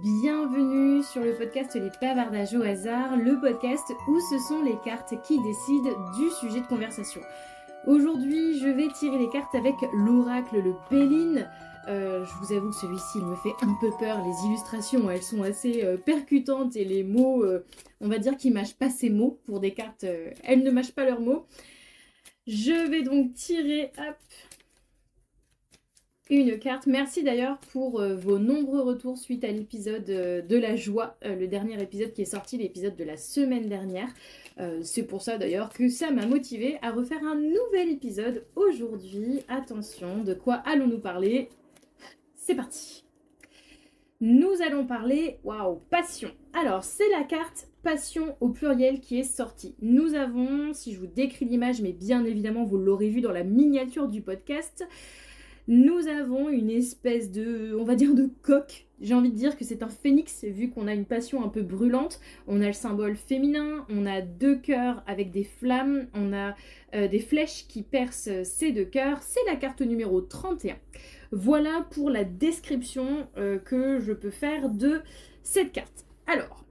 bienvenue sur le podcast Les Bavardages au hasard, le podcast où ce sont les cartes qui décident du sujet de conversation. Aujourd'hui, je vais tirer les cartes avec l'oracle, le Béline. Je vous avoue que celui-ci, il me fait un peu peur. Les illustrations, elles sont assez percutantes et les mots, on va dire qu'ils mâchent pas ces mots. Pour des cartes, elles ne mâchent pas leurs mots. Je vais donc tirer, hop, une carte. Merci d'ailleurs pour vos nombreux retours suite à l'épisode de la joie, le dernier épisode qui est sorti, l'épisode de la semaine dernière. C'est pour ça d'ailleurs que ça m'a motivée à refaire un nouvel épisode aujourd'hui. Attention, de quoi allons-nous parler? C'est parti. Nous allons parler, waouh, passion. Alors, c'est la carte passion au pluriel qui est sortie. Nous avons, si je vous décris l'image, mais bien évidemment vous l'aurez vu dans la miniature du podcast, nous avons une espèce de, on va dire, de coq. J'ai envie de dire que c'est un phénix, vu qu'on a une passion un peu brûlante. On a le symbole féminin, on a deux cœurs avec des flammes, on a des flèches qui percent ces deux cœurs. C'est la carte numéro 31. Voilà pour la description que je peux faire de cette carte. Alors,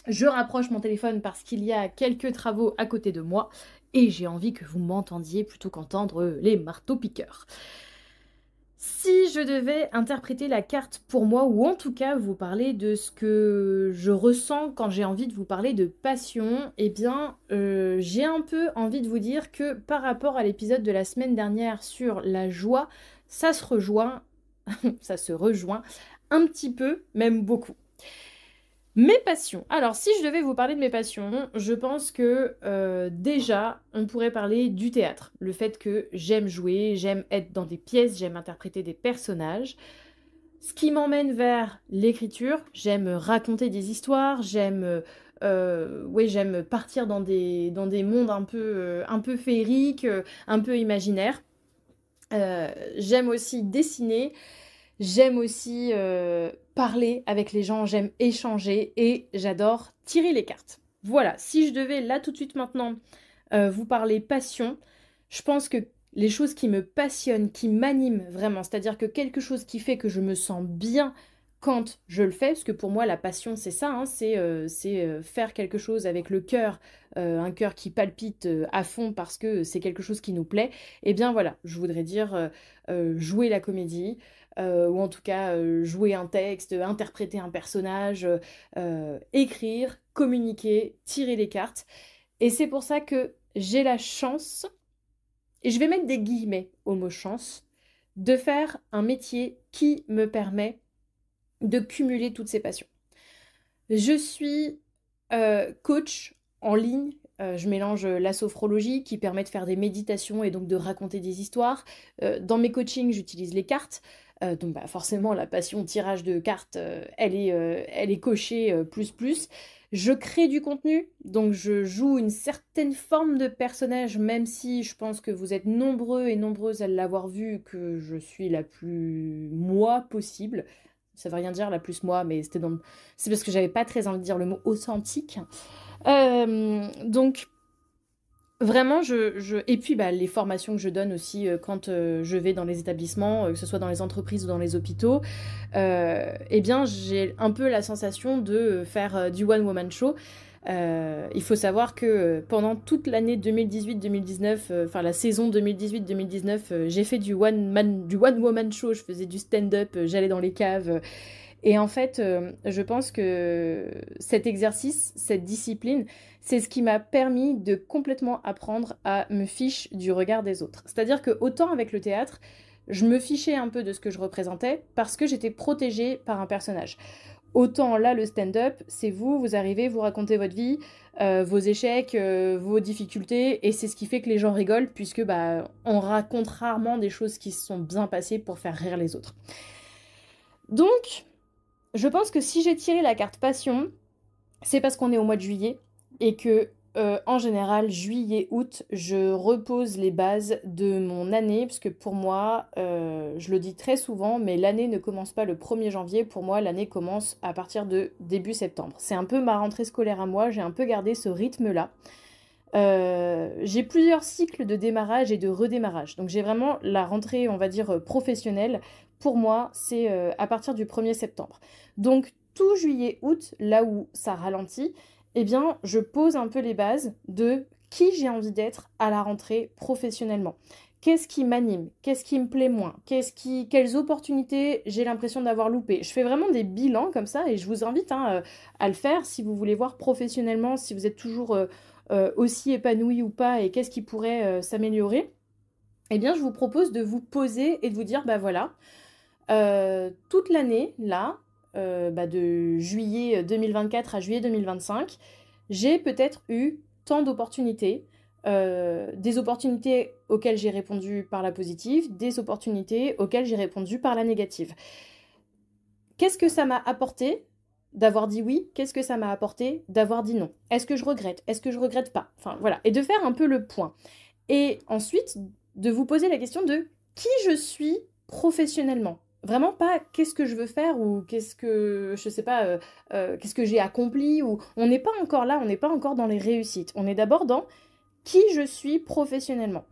je rapproche mon téléphone parce qu'il y a quelques travaux à côté de moi et j'ai envie que vous m'entendiez plutôt qu'entendre les marteaux-piqueurs. Si je devais interpréter la carte pour moi, ou en tout cas vous parler de ce que je ressens quand j'ai envie de vous parler de passion, eh bien j'ai un peu envie de vous dire que par rapport à l'épisode de la semaine dernière sur la joie, ça se rejoint, ça se rejoint un petit peu, même beaucoup. Mes passions. Alors, si je devais vous parler de mes passions, je pense que déjà, on pourrait parler du théâtre. Le fait que j'aime jouer, j'aime être dans des pièces, j'aime interpréter des personnages. Ce qui m'emmène vers l'écriture, j'aime raconter des histoires, j'aime partir dans des mondes un peu féeriques, un peu imaginaires. J'aime aussi dessiner. J'aime aussi parler avec les gens, j'aime échanger et j'adore tirer les cartes. Voilà, si je devais là tout de suite maintenant vous parler passion, je pense que les choses qui me passionnent, qui m'animent vraiment, c'est-à-dire que quelque chose qui fait que je me sens bien quand je le fais, parce que pour moi la passion c'est ça, hein, c'est faire quelque chose avec le cœur, un cœur qui palpite à fond parce que c'est quelque chose qui nous plaît, et bien voilà, je voudrais dire jouer la comédie, ou en tout cas jouer un texte, interpréter un personnage, écrire, communiquer, tirer les cartes. Et c'est pour ça que j'ai la chance, et je vais mettre des guillemets au mot chance, de faire un métier qui me permet de cumuler toutes ces passions. Je suis coach en ligne. Je mélange la sophrologie qui permet de faire des méditations et donc de raconter des histoires. Dans mes coachings, j'utilise les cartes. Donc forcément, la passion tirage de cartes, elle est cochée plus. Je crée du contenu, donc je joue une certaine forme de personnage, même si je pense que vous êtes nombreux et nombreuses à l'avoir vu, que je suis la plus moi possible. Ça veut rien dire la plus moi, mais c'est parce que j'avais pas très envie de dire le mot authentique. Donc vraiment, et puis les formations que je donne aussi quand je vais dans les établissements, que ce soit dans les entreprises ou dans les hôpitaux, eh bien j'ai un peu la sensation de faire du one-woman show. Il faut savoir que pendant toute l'année 2018-2019, enfin la saison 2018-2019, j'ai fait du one-woman show, je faisais du stand-up, j'allais dans les caves. Et en fait, je pense que cet exercice, cette discipline, c'est ce qui m'a permis de complètement apprendre à me ficher du regard des autres. C'est-à-dire que autant avec le théâtre, je me fichais un peu de ce que je représentais parce que j'étais protégée par un personnage. Autant là, le stand-up, c'est vous arrivez, vous racontez votre vie, vos échecs, vos difficultés, et c'est ce qui fait que les gens rigolent, puisque on raconte rarement des choses qui se sont bien passées pour faire rire les autres. Donc, je pense que si j'ai tiré la carte passion, c'est parce qu'on est au mois de juillet, et que en général, juillet-août, je repose les bases de mon année, parce que pour moi, je le dis très souvent, mais l'année ne commence pas le 1er janvier, pour moi l'année commence à partir de début septembre. C'est un peu ma rentrée scolaire à moi, j'ai un peu gardé ce rythme-là. J'ai plusieurs cycles de démarrage et de redémarrage, donc j'ai vraiment la rentrée, on va dire, professionnelle pour moi, c'est à partir du 1er septembre. Donc, tout juillet, août, là où ça ralentit, eh bien, je pose un peu les bases de qui j'ai envie d'être à la rentrée professionnellement. Qu'est-ce qui m'anime? Qu'est-ce qui me plaît moins? Quelles opportunités j'ai l'impression d'avoir loupées? Je fais vraiment des bilans comme ça et je vous invite à le faire si vous voulez voir professionnellement, si vous êtes toujours aussi épanoui ou pas et qu'est-ce qui pourrait s'améliorer. Eh bien, je vous propose de vous poser et de vous dire, bah voilà, toute l'année, là, de juillet 2024 à juillet 2025, j'ai peut-être eu tant d'opportunités, des opportunités auxquelles j'ai répondu par la positive, des opportunités auxquelles j'ai répondu par la négative. Qu'est-ce que ça m'a apporté d'avoir dit oui? Qu'est-ce que ça m'a apporté d'avoir dit non? Est-ce que je regrette? Est-ce que je regrette pas? Enfin voilà, et de faire un peu le point. Et ensuite, de vous poser la question de qui je suis professionnellement. Vraiment pas qu'est-ce que je veux faire ou qu'est-ce que, je sais pas, qu'est-ce que j'ai accompli ou on n'est pas encore là, on n'est pas encore dans les réussites. On est d'abord dans qui je suis professionnellement.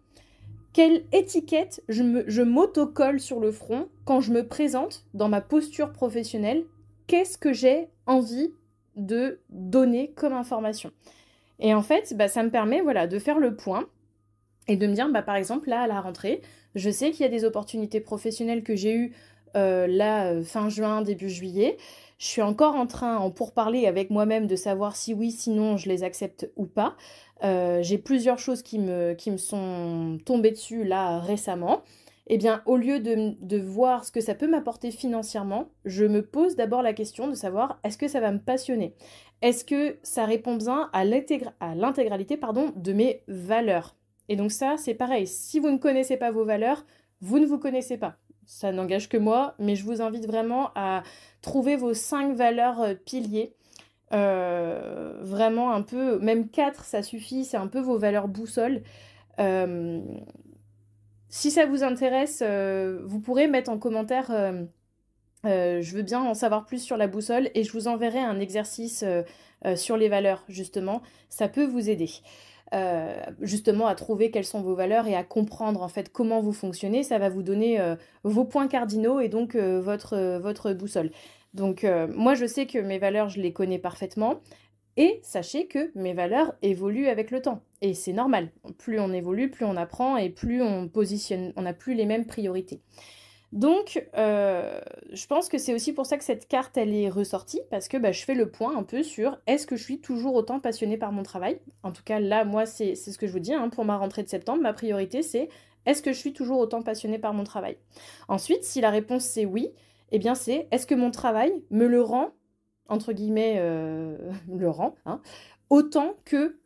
Quelle étiquette je m'autocolle sur le front quand je me présente dans ma posture professionnelle? Qu'est-ce que j'ai envie de donner comme information? Et en fait, ça me permet voilà, de faire le point et de me dire, par exemple, là, à la rentrée, je sais qu'il y a des opportunités professionnelles que j'ai eues fin juin, début juillet. Je suis encore en train, en pourparler avec moi-même, de savoir si oui, sinon je les accepte ou pas. J'ai plusieurs choses qui me sont tombées dessus là récemment. Eh bien, au lieu de voir ce que ça peut m'apporter financièrement, je me pose d'abord la question de savoir est-ce que ça va me passionner? Est-ce que ça répond bien à l'intégralité de mes valeurs? Et donc ça, c'est pareil. Si vous ne connaissez pas vos valeurs, vous ne vous connaissez pas. Ça n'engage que moi, mais je vous invite vraiment à trouver vos 5 valeurs piliers. Vraiment un peu, même 4, ça suffit, c'est un peu vos valeurs boussole. Si ça vous intéresse, vous pourrez mettre en commentaire je veux bien en savoir plus sur la boussole et je vous enverrai un exercice sur les valeurs, justement. Ça peut vous aider. Justement à trouver quelles sont vos valeurs et à comprendre en fait comment vous fonctionnez, ça va vous donner vos points cardinaux et donc votre boussole. Donc moi je sais que mes valeurs je les connais parfaitement et sachez que mes valeurs évoluent avec le temps et c'est normal, plus on évolue, plus on apprend et plus on positionne, on n'a plus les mêmes priorités. Donc, je pense que c'est aussi pour ça que cette carte, elle est ressortie, parce que je fais le point un peu sur est-ce que je suis toujours autant passionnée par mon travail? En tout cas, là, moi, c'est ce que je vous dis, pour ma rentrée de septembre, ma priorité, c'est est-ce que je suis toujours autant passionnée par mon travail? Ensuite, si la réponse c'est oui, eh bien c'est est-ce que mon travail me le rend, entre guillemets, le rend, autant que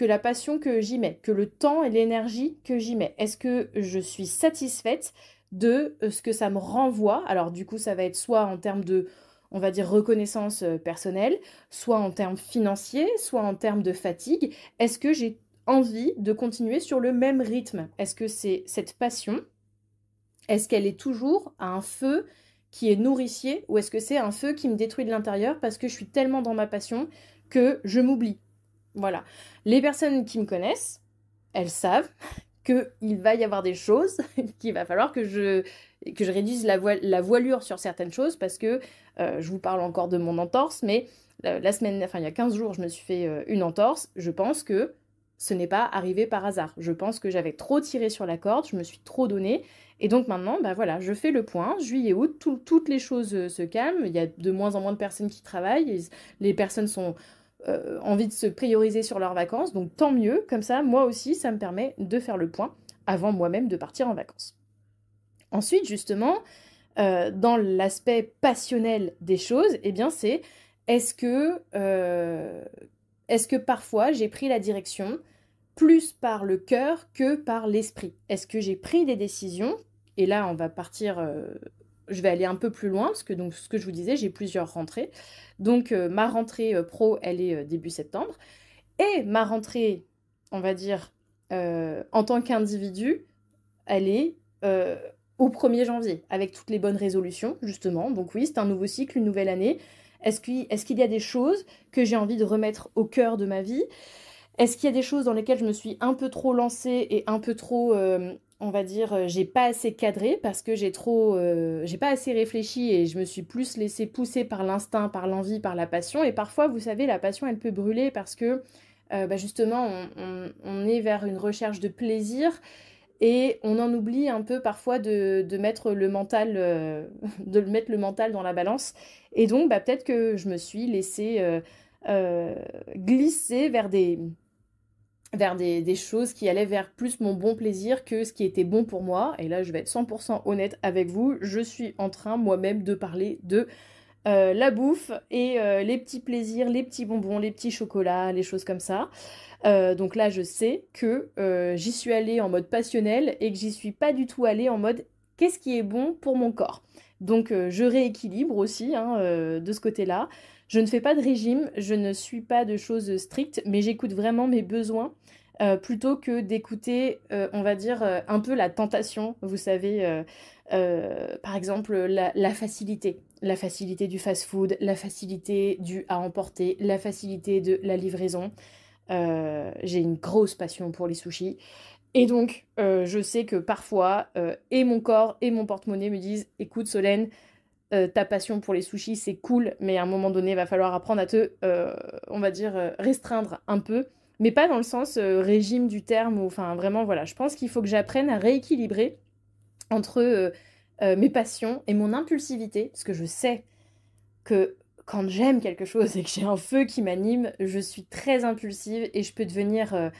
la passion que j'y mets, que le temps et l'énergie que j'y mets? Est-ce que je suis satisfaite de ce que ça me renvoie? Alors du coup, ça va être soit en termes de, on va dire, reconnaissance personnelle, soit en termes financiers, soit en termes de fatigue. Est-ce que j'ai envie de continuer sur le même rythme? Est-ce que c'est cette passion? Est-ce qu'elle est toujours à un feu qui est nourricier ou est-ce que c'est un feu qui me détruit de l'intérieur parce que je suis tellement dans ma passion que je m'oublie? Voilà. Les personnes qui me connaissent, elles savent qu'il va y avoir des choses, qu'il va falloir que je réduise la voilure sur certaines choses parce que je vous parle encore de mon entorse, mais la semaine, il y a 15 jours, je me suis fait une entorse. Je pense que ce n'est pas arrivé par hasard. Je pense que j'avais trop tiré sur la corde, je me suis trop donnée. Et donc maintenant, voilà, je fais le point. Juillet, août, toutes les choses se calment. Il y a de moins en moins de personnes qui travaillent. Les personnes sont envie de se prioriser sur leurs vacances, donc tant mieux, comme ça, moi aussi, ça me permet de faire le point avant moi-même de partir en vacances. Ensuite, justement, dans l'aspect passionnel des choses, eh bien, c'est est-ce que parfois j'ai pris la direction plus par le cœur que par l'esprit? Est-ce que j'ai pris des décisions? Et là, on va partir... je vais aller un peu plus loin, parce que donc, ce que je vous disais, j'ai plusieurs rentrées. Donc ma rentrée pro, elle est début septembre. Et ma rentrée, on va dire, en tant qu'individu, elle est au 1er janvier, avec toutes les bonnes résolutions, justement. Donc oui, c'est un nouveau cycle, une nouvelle année. Est-ce qu'il y a des choses que j'ai envie de remettre au cœur de ma vie? Est-ce qu'il y a des choses dans lesquelles je me suis un peu trop lancée et un peu trop, on va dire, j'ai pas assez cadré parce que j'ai pas assez réfléchi et je me suis plus laissée pousser par l'instinct, par l'envie, par la passion. Et parfois, vous savez, la passion, elle peut brûler parce que justement, on est vers une recherche de plaisir et on en oublie un peu parfois de mettre le mental, de mettre le mental dans la balance. Et donc, peut-être que je me suis laissée euh, glisser vers des choses qui allaient vers plus mon bon plaisir que ce qui était bon pour moi. Et là, je vais être 100% honnête avec vous, je suis en train moi-même de parler de la bouffe et les petits plaisirs, les petits bonbons, les petits chocolats, les choses comme ça. Donc là, je sais que j'y suis allée en mode passionnel et que j'y suis pas du tout allée en mode qu'est-ce qui est bon pour mon corps. Donc je rééquilibre aussi hein, de ce côté-là. Je ne fais pas de régime, je ne suis pas de choses strictes, mais j'écoute vraiment mes besoins plutôt que d'écouter, on va dire, un peu la tentation, vous savez, par exemple, la facilité. La facilité du fast-food, la facilité du à emporter, la facilité de la livraison. J'ai une grosse passion pour les sushis. Et donc, je sais que parfois, et mon corps et mon porte-monnaie me disent, écoute Solène, ta passion pour les sushis, c'est cool, mais à un moment donné, il va falloir apprendre à te, on va dire, restreindre un peu. Mais pas dans le sens régime du terme, ou enfin vraiment, voilà. Je pense qu'il faut que j'apprenne à rééquilibrer entre mes passions et mon impulsivité, parce que je sais que quand j'aime quelque chose et que j'ai un feu qui m'anime, je suis très impulsive et je peux devenir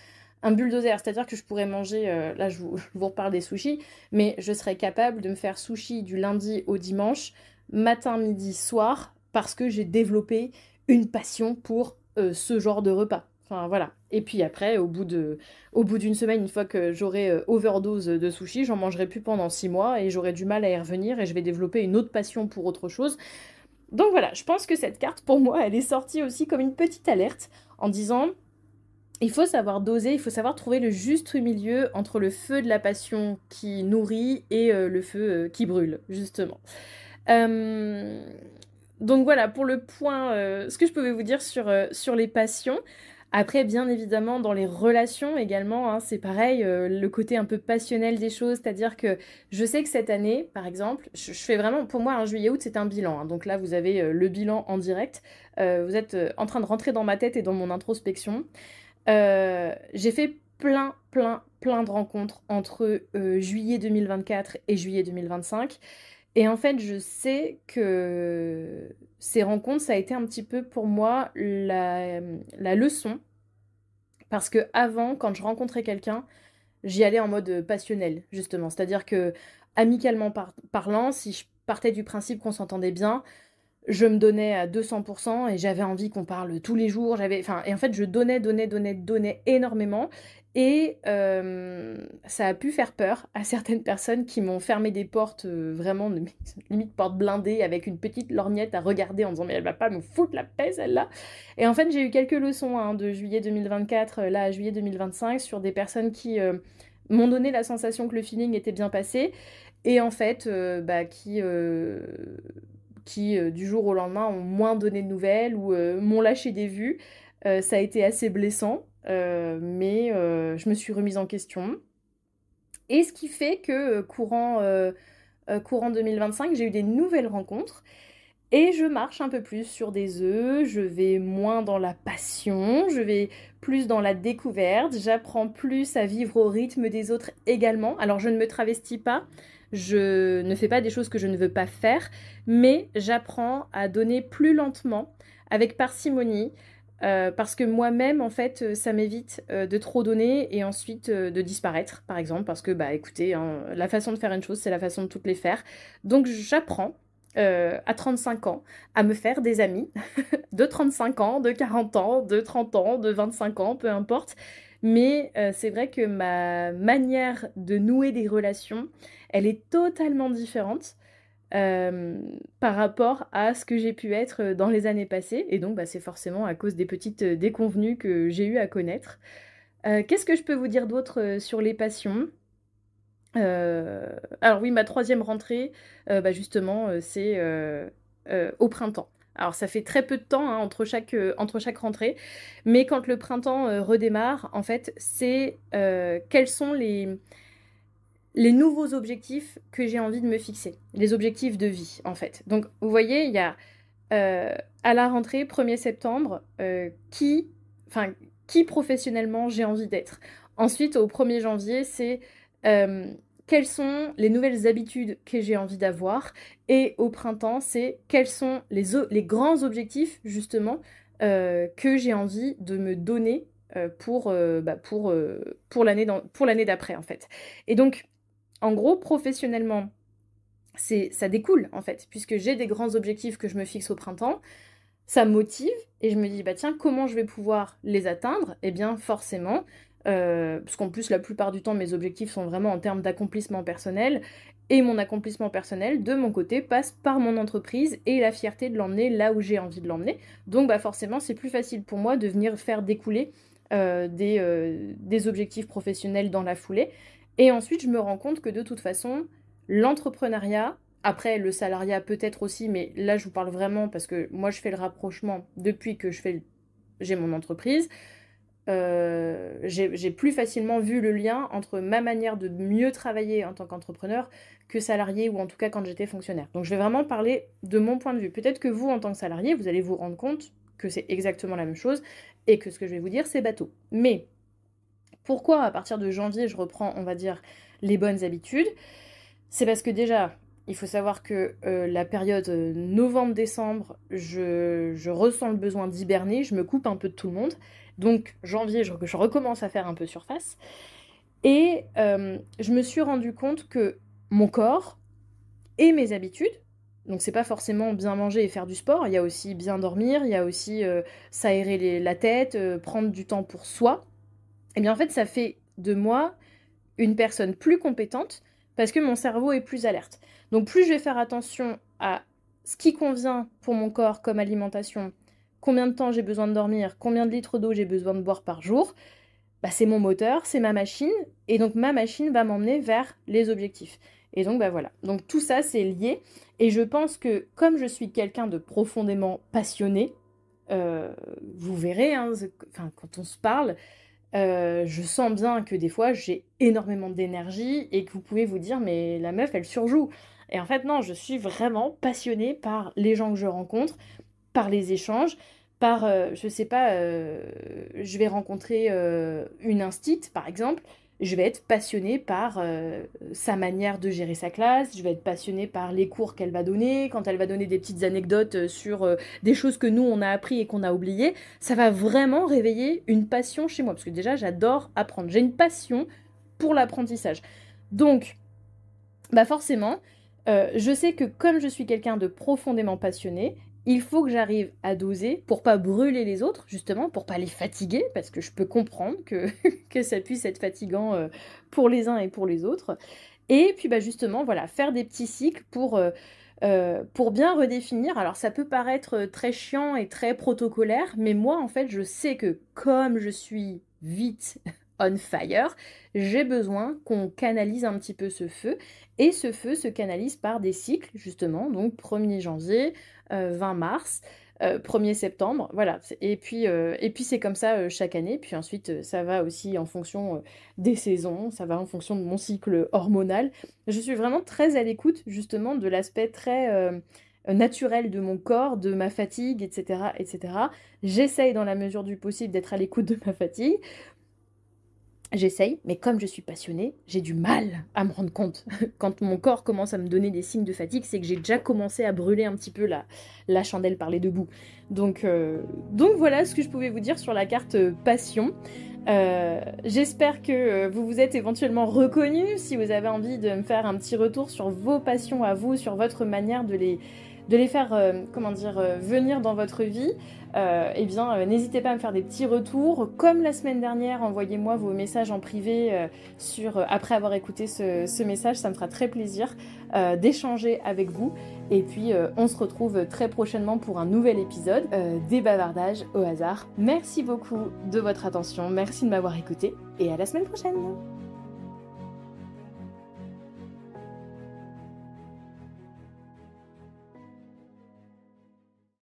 un bulldozer. C'est-à-dire que je pourrais manger, là je vous reparle des sushis, mais je serais capable de me faire sushi du lundi au dimanche, matin, midi, soir, parce que j'ai développé une passion pour ce genre de repas. Enfin voilà. Et puis après, au bout d'une semaine, une fois que j'aurai overdose de sushis, j'en mangerai plus pendant 6 mois et j'aurai du mal à y revenir et je vais développer une autre passion pour autre chose. Donc voilà, je pense que cette carte, pour moi, elle est sortie aussi comme une petite alerte en disant, il faut savoir doser, il faut savoir trouver le juste milieu entre le feu de la passion qui nourrit et le feu qui brûle, justement. Euh, donc voilà, pour le point, ce que je pouvais vous dire sur les passions. Après, bien évidemment, dans les relations également, hein, c'est pareil, le côté un peu passionnel des choses, c'est-à-dire que je sais que cette année, par exemple, je fais vraiment, pour moi, un juillet-août, c'est un bilan. Hein. Donc là, vous avez le bilan en direct. Vous êtes en train de rentrer dans ma tête et dans mon introspection. J'ai fait plein, plein, plein de rencontres entre juillet 2024 et juillet 2025. Et en fait, je sais que ces rencontres, ça a été un petit peu pour moi la leçon. Parce que avant, quand je rencontrais quelqu'un, j'y allais en mode passionnel, justement. C'est-à-dire que, amicalement parlant, si je partais du principe qu'on s'entendait bien, je me donnais à 200% et j'avais envie qu'on parle tous les jours. Et en fait, je donnais énormément. Et ça a pu faire peur à certaines personnes qui m'ont fermé des portes, vraiment, limite porte blindée, avec une petite lorgnette à regarder en disant mais elle va pas nous foutre la paix celle-là. Et en fait, j'ai eu quelques leçons hein, de juillet 2024 là à juillet 2025 sur des personnes qui m'ont donné la sensation que le feeling était bien passé et en fait qui du jour au lendemain ont moins donné de nouvelles ou m'ont lâché des vues. Ça a été assez blessant, mais je me suis remise en question. Et ce qui fait que courant 2025, j'ai eu des nouvelles rencontres et je marche un peu plus sur des œufs, je vais moins dans la passion, je vais plus dans la découverte, j'apprends plus à vivre au rythme des autres également. Alors je ne me travestis pas, je ne fais pas des choses que je ne veux pas faire, mais j'apprends à donner plus lentement, avec parcimonie, parce que moi-même, en fait, ça m'évite de trop donner et ensuite de disparaître, par exemple, parce que, bah écoutez, hein, la façon de faire une chose, c'est la façon de toutes les faire. Donc j'apprends à 35 ans, à me faire des amis de 35 ans, de 40 ans, de 30 ans, de 25 ans, peu importe. Mais c'est vrai que ma manière de nouer des relations, elle est totalement différente euh, par rapport à ce que j'ai pu être dans les années passées. Et donc, bah, c'est forcément à cause des petites déconvenues que j'ai eu à connaître. Qu'est-ce que je peux vous dire d'autre sur les passions? Alors oui, ma troisième rentrée, justement, c'est au printemps. Alors ça fait très peu de temps hein, entre chaque rentrée, mais quand le printemps redémarre, en fait, c'est quels sont les nouveaux objectifs que j'ai envie de me fixer, les objectifs de vie en fait. Donc vous voyez, il y a à la rentrée, 1er septembre, qui professionnellement j'ai envie d'être. Ensuite, au 1er janvier, c'est quelles sont les nouvelles habitudes que j'ai envie d'avoir. Et au printemps, c'est quels sont les grands objectifs, justement, que j'ai envie de me donner pour l'année d'après, en fait. Et donc, en gros, professionnellement, ça découle, en fait, puisque j'ai des grands objectifs que je me fixe au printemps. Ça me motive et je me dis, bah tiens, comment je vais pouvoir les atteindre? Eh bien, forcément, parce qu'en plus, la plupart du temps, mes objectifs sont vraiment en termes d'accomplissement personnel, et mon accomplissement personnel, de mon côté, passe par mon entreprise et la fierté de l'emmener là où j'ai envie de l'emmener. Donc, bah forcément, c'est plus facile pour moi de venir faire découler des objectifs professionnels dans la foulée. Et ensuite, je me rends compte que de toute façon, l'entrepreneuriat, après, le salariat peut-être aussi, mais là, je vous parle vraiment parce que moi, je fais le rapprochement depuis que j'ai mon entreprise. J'ai plus facilement vu le lien entre ma manière de mieux travailler en tant qu'entrepreneur que salarié ou en tout cas quand j'étais fonctionnaire. Donc, je vais vraiment parler de mon point de vue. Peut-être que vous, en tant que salarié, vous allez vous rendre compte que c'est exactement la même chose et que ce que je vais vous dire, c'est bateau. Mais pourquoi, à partir de janvier, je reprends, on va dire, les bonnes habitudes? C'est parce que déjà, il faut savoir que la période novembre-décembre, je ressens le besoin d'hiberner, je me coupe un peu de tout le monde. Donc janvier, je recommence à faire un peu surface. Et je me suis rendu compte que mon corps et mes habitudes, donc c'est pas forcément bien manger et faire du sport, il y a aussi bien dormir, il y a aussi s'aérer la tête, prendre du temps pour soi. Et bien en fait, ça fait de moi une personne plus compétente parce que mon cerveau est plus alerte. Donc plus je vais faire attention à ce qui convient pour mon corps comme alimentation, combien de temps j'ai besoin de dormir, combien de litres d'eau j'ai besoin de boire par jour, bah c'est mon moteur, c'est ma machine, et donc ma machine va m'emmener vers les objectifs. Et donc bah voilà, donc tout ça c'est lié, et je pense que comme je suis quelqu'un de profondément passionné, vous verrez, hein, quand on se parle, je sens bien que des fois j'ai énormément d'énergie et que vous pouvez vous dire mais la meuf elle surjoue. Et en fait non, je suis vraiment passionnée par les gens que je rencontre, par les échanges, par, je sais pas, je vais rencontrer une instite par exemple, je vais être passionnée par sa manière de gérer sa classe, je vais être passionnée par les cours qu'elle va donner, quand elle va donner des petites anecdotes sur des choses que nous on a appris et qu'on a oubliées, ça va vraiment réveiller une passion chez moi, parce que déjà j'adore apprendre, j'ai une passion pour l'apprentissage. Donc, bah forcément, je sais que comme je suis quelqu'un de profondément passionné, il faut que j'arrive à doser pour pas brûler les autres, justement, pour pas les fatiguer, parce que je peux comprendre que, que ça puisse être fatigant pour les uns et pour les autres. Et puis bah justement, voilà, faire des petits cycles pour bien redéfinir. Alors ça peut paraître très chiant et très protocolaire, mais moi en fait je sais que comme je suis vite on fire, j'ai besoin qu'on canalise un petit peu ce feu. Et ce feu se canalise par des cycles, justement, donc 1er janvier, 20 mars, 1er septembre, voilà. Et puis c'est comme ça chaque année. Puis ensuite, ça va aussi en fonction des saisons, ça va en fonction de mon cycle hormonal. Je suis vraiment très à l'écoute, justement, de l'aspect très naturel de mon corps, de ma fatigue, etc., etc. J'essaye, dans la mesure du possible, d'être à l'écoute de ma fatigue. J'essaye, mais comme je suis passionnée, j'ai du mal à me rendre compte. Quand mon corps commence à me donner des signes de fatigue, c'est que j'ai déjà commencé à brûler un petit peu la chandelle par les deux bouts. Donc voilà ce que je pouvais vous dire sur la carte passion. J'espère que vous vous êtes éventuellement reconnus. Si vous avez envie de me faire un petit retour sur vos passions à vous, sur votre manière de les faire venir dans votre vie, n'hésitez pas à me faire des petits retours. Comme la semaine dernière, envoyez-moi vos messages en privé après avoir écouté ce message. Ça me fera très plaisir d'échanger avec vous. Et puis, on se retrouve très prochainement pour un nouvel épisode des bavardages au hasard. Merci beaucoup de votre attention, merci de m'avoir écouté et à la semaine prochaine.